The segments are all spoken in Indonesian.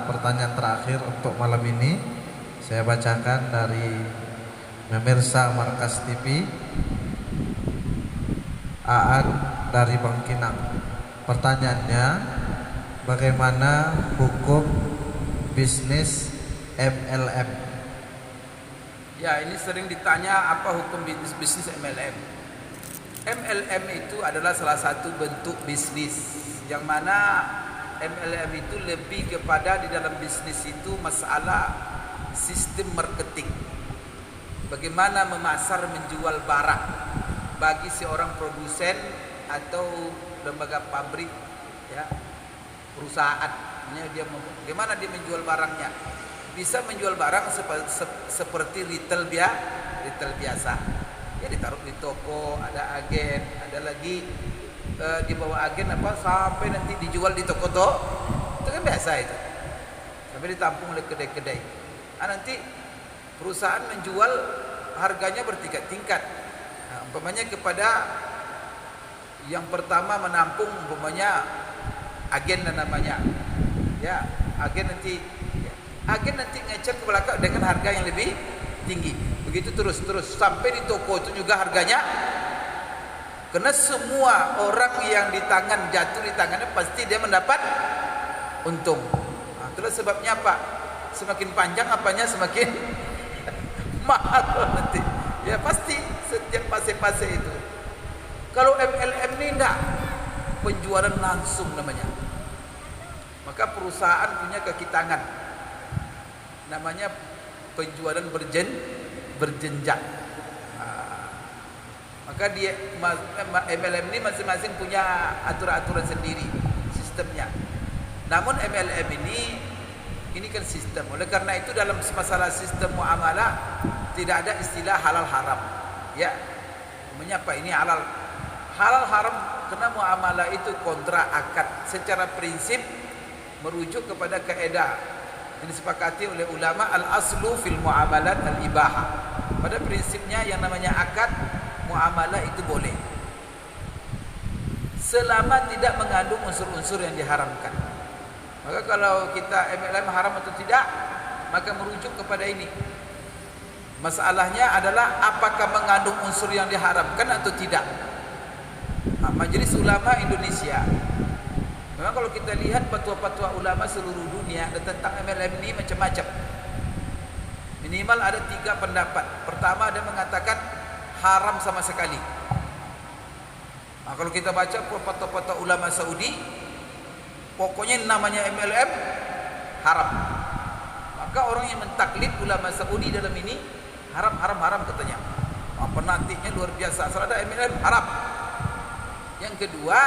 pertanyaan terakhir untuk malam ini. Saya bacakan dari pemirsa Markas TV, Aan dari Bangkinang. Pertanyaannya, bagaimana hukum bisnis MLM? Ya, ini sering ditanya apa hukum bisnis MLM. MLM itu adalah salah satu bentuk bisnis, yang mana MLM itu lebih kepada di dalam bisnis itu masalah sistem marketing. Bagaimana memasar menjual barang bagi seorang produsen atau lembaga pabrik, ya, perusahaan. Bagaimana dia menjual barangnya? Bisa menjual barang seperti retail biasa. Ya, ditaruh di toko, ada agen, ada lagi di bawah agen sampai nanti dijual di toko itu kan biasa itu. Sampai ditampung oleh kedai-kedai. Nanti perusahaan menjual harganya bertingkat-tingkat. Umpamanya kepada yang pertama menampung, umpamanya agen dan namanya. Ya, agen nanti ngecer ke belakang dengan harga yang lebih tinggi. Begitu terus sampai di toko itu juga harganya. Karena semua orang yang jatuh di tangannya pasti dia mendapat untung. Itulah sebabnya apa? Semakin panjang apanya semakin mahal nanti. Ya pasti setiap fase-fase itu. Kalau MLM ini enggak, penjualan langsung namanya. Maka perusahaan punya kaki tangan. Namanya penjualan berjenjang. Maka dia MLM ini masing-masing punya aturan-aturan sendiri sistemnya. Namun MLM ini kan sistem. Oleh karena itu dalam masalah sistem muamalah tidak ada istilah halal haram. Ya, namanya apa? Ini halal haram karena muamalah itu kontra akad. Secara prinsip merujuk kepada kaidah yang disepakati oleh ulama, al-aslu fil muamalat al-ibahah. Pada prinsipnya yang namanya akad muamalah itu boleh selama tidak mengandung unsur-unsur yang diharamkan. Maka kalau kita MLM haram atau tidak, maka merujuk kepada ini. Masalahnya adalah apakah mengandung unsur yang diharamkan atau tidak. Majelis Ulama Indonesia, memang kalau kita lihat fatwa-fatwa ulama seluruh dunia tentang MLM ini macam-macam. Minimal ada 3 pendapat. Pertama, ada mengatakan haram sama sekali. Kalau kita baca fatwa-fatwa ulama Saudi, pokoknya namanya MLM haram. Maka orang yang mentaklid ulama Saudi dalam ini haram katanya. Penantinya luar biasa. Asal ada MLM haram. Yang kedua,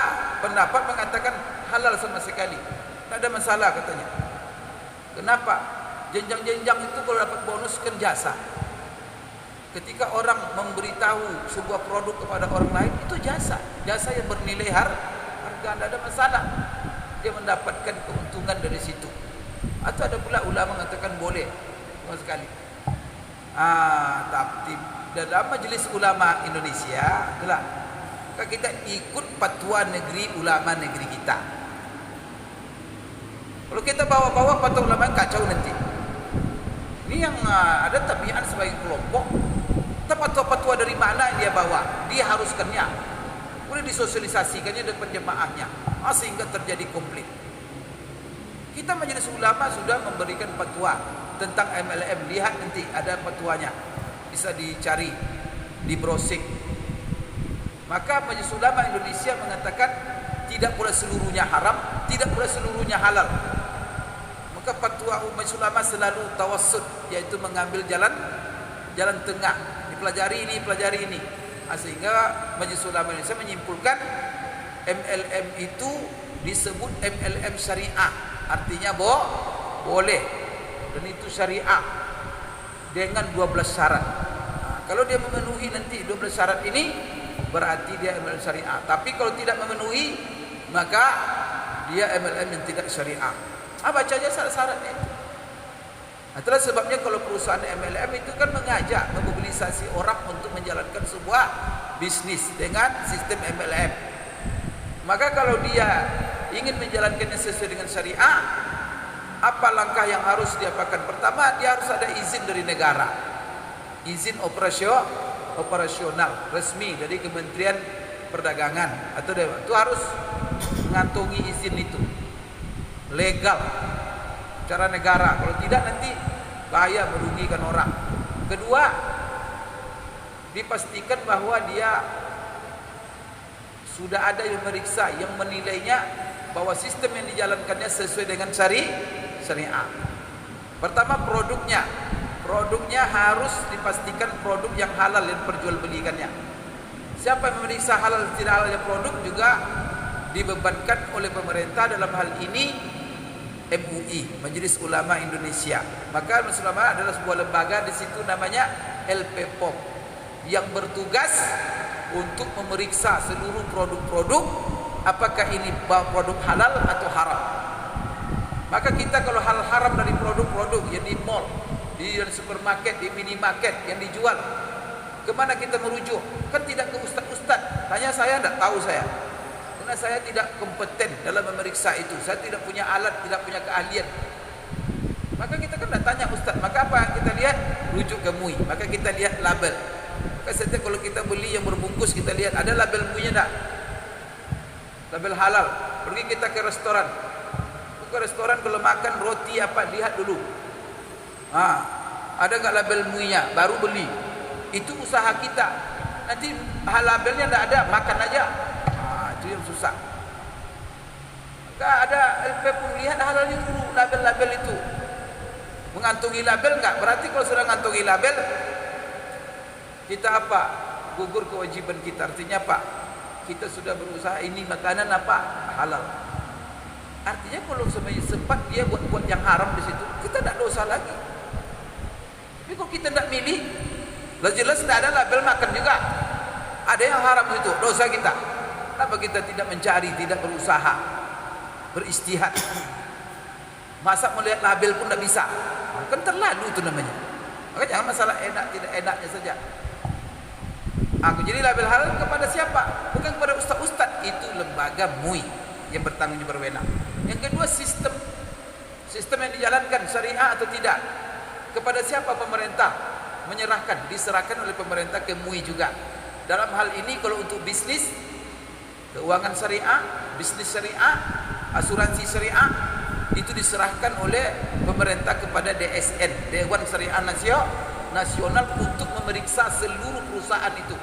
pendapat mengatakan halal sama sekali. Tak ada masalah katanya. Kenapa? Jenjang-jenjang itu kalau dapat bonus kan jasa. Ketika orang memberitahu sebuah produk kepada orang lain, itu jasa yang bernilai harga, tidak ada masalah. Dia mendapatkan keuntungan dari situ. Atau ada pula ulama mengatakan boleh sama sekali. Tapi dalam Majelis Ulama Indonesia itulah, maka kita ikut fatwa negeri ulama negeri kita. Kalau kita bawa-bawa fatwa ulama kacau nanti. Ini yang ada tabiat sebagai kelompok. Fatwa-fatwa dari mana dia bawa, dia haruskannya, boleh disosialisasikannya dengan jemaahnya, sehingga terjadi konflik. Kita Majelis Ulama sudah memberikan fatwa tentang MLM. Lihat nanti ada fatwanya, bisa dicari di browsing. Maka Majelis Ulama Indonesia mengatakan tidak pula seluruhnya haram, tidak pula seluruhnya halal. Maka fatwa Majelis Ulama selalu tawassut, yaitu mengambil jalan tengah. Pelajari ini, sehingga Majelis Ulama Indonesia menyimpulkan MLM itu disebut MLM syariah, artinya boleh, dan itu syariah dengan 12 syarat. Kalau dia memenuhi nanti 12 syarat ini, berarti dia MLM syariah. Tapi kalau tidak memenuhi, maka dia MLM yang tidak syariah. Baca aja syarat-syaratnya itu. Itulah sebabnya kalau perusahaan MLM itu kan mengajak, memobilisasi orang untuk menjalankan sebuah bisnis dengan sistem MLM. Maka kalau dia ingin menjalankannya sesuai dengan syariah, apa langkah yang harus diapakan? Pertama, dia harus ada izin dari negara, izin operasional resmi dari Kementerian Perdagangan atau itu harus mengantongi izin itu legal secara negara. Kalau tidak nanti bahaya, merugikan orang. Kedua, dipastikan bahwa dia sudah ada yang memeriksa, yang menilainya bahwa sistem yang dijalankannya sesuai dengan syariah. Pertama, produknya harus dipastikan produk yang halal yang perjualbelikannya. Siapa yang memeriksa halal tidak halalnya produk juga dibebankan oleh pemerintah, dalam hal ini MUI, Majelis Ulama Indonesia. Maka Majelis Ulama adalah sebuah lembaga, di situ namanya LPPOM, yang bertugas untuk memeriksa seluruh produk-produk apakah ini produk halal atau haram. Maka kita kalau hal haram dari produk-produk yang di mall, di supermarket, di minimarket yang dijual, kemana kita merujuk? Kan tidak ke ustaz-ustaz. Tanya saya, tidak tahu saya. Karena saya tidak kompeten dalam memeriksa itu. Saya tidak punya alat, tidak punya keahlian. Maka kita kan tidak tanya ustaz. Maka apa yang kita lihat? Rujuk ke MUI. Maka kita lihat label. Maka setiap kalau kita beli yang berbungkus, kita lihat ada label MUI-nya tak? Label halal. Pergi kita ke restoran. Ke restoran kalau makan roti apa, lihat dulu. Ada nggak label MUI-nya? Baru beli. Itu usaha kita. Nanti labelnya tidak ada, makan aja. Itu yang susah. Maka ada LPPOM, lihat halalnya dulu label-label itu. Mengantongi label enggak? Berarti kalau sudah mengantongi label, kita apa? Gugur kewajiban kita. Artinya apa? Kita sudah berusaha, ini makanan apa? Halal. Artinya kalau sempat dia buat yang haram di situ, kita tidak dosa lagi. Tapi kalau kita tidak milih, jelas tidak ada label makan juga. Ada yang haram itu, dosa kita. Kenapa kita tidak mencari, tidak berusaha, beristihad? Masa melihat label pun tidak bisa? Kan terlalu itu namanya. Maka jangan masalah enak tidak enaknya saja. Jadi label halal kepada siapa? Bukan kepada ustaz-ustaz. Itu lembaga MUI yang bertanggung jawab berwenang. Yang kedua, sistem yang dijalankan syariah atau tidak. Kepada siapa pemerintah menyerahkan? Diserahkan oleh pemerintah ke MUI juga. Dalam hal ini kalau untuk bisnis, keuangan syariah, bisnis syariah, asuransi syariah, itu diserahkan oleh pemerintah kepada DSN, Dewan Syariah Nasional, untuk memeriksa seluruh perusahaan itu,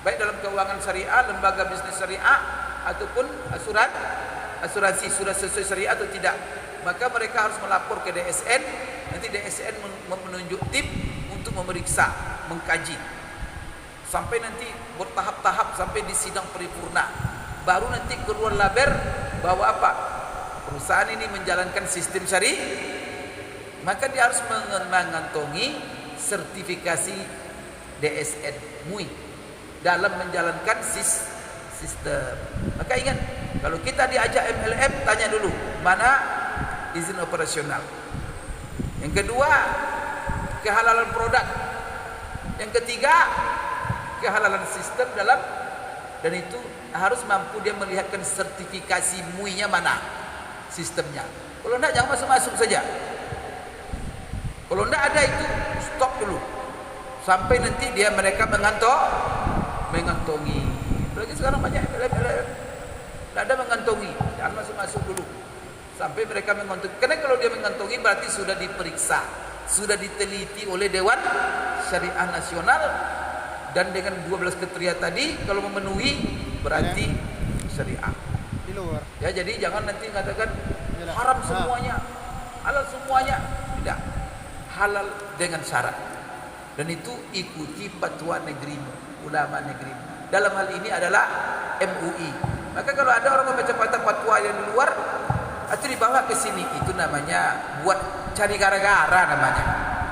baik dalam keuangan syariah, lembaga bisnis syariah, ataupun asuransi sudah sesuai syariah atau tidak. Maka mereka harus melapor ke DSN. Nanti DSN menunjuk tim untuk memeriksa, mengkaji, sampai nanti bertahap-tahap sampai di sidang paripurna. Baru nanti keluar label bahwa apa? Perusahaan ini menjalankan sistem syariah. Maka dia harus mengantongi sertifikasi DSN MUI dalam menjalankan sistem. Maka ingat, kalau kita diajak MLM, tanya dulu mana izin operasional. Yang kedua, kehalalan produk. Yang ketiga, kehalalan sistem dalam, dan itu harus mampu dia melihatkan sertifikasi MUI-nya mana sistemnya. Kalau tidak, jangan masuk-masuk saja. Kalau tidak ada itu, stop dulu sampai nanti mereka mengantongi. Lagi sekarang banyak MLM, tidak ada mengantongi. Jangan masuk-masuk dulu sampai mereka mengantongi. Karena kalau dia mengantongi berarti sudah diperiksa, sudah diteliti oleh Dewan Syariah Nasional, dan dengan 12 kriteria tadi kalau memenuhi berarti syariah. Ya, jadi jangan nanti katakan haram semuanya, halal semuanya. Tidak, halal dengan syarat. Dan itu ikuti fatwa negerimu, ulama negerimu. Dalam hal ini adalah MUI. Maka kalau ada orang membaca fatwa yang di luar, itu dibawa ke sini, itu namanya buat cari gara-gara namanya.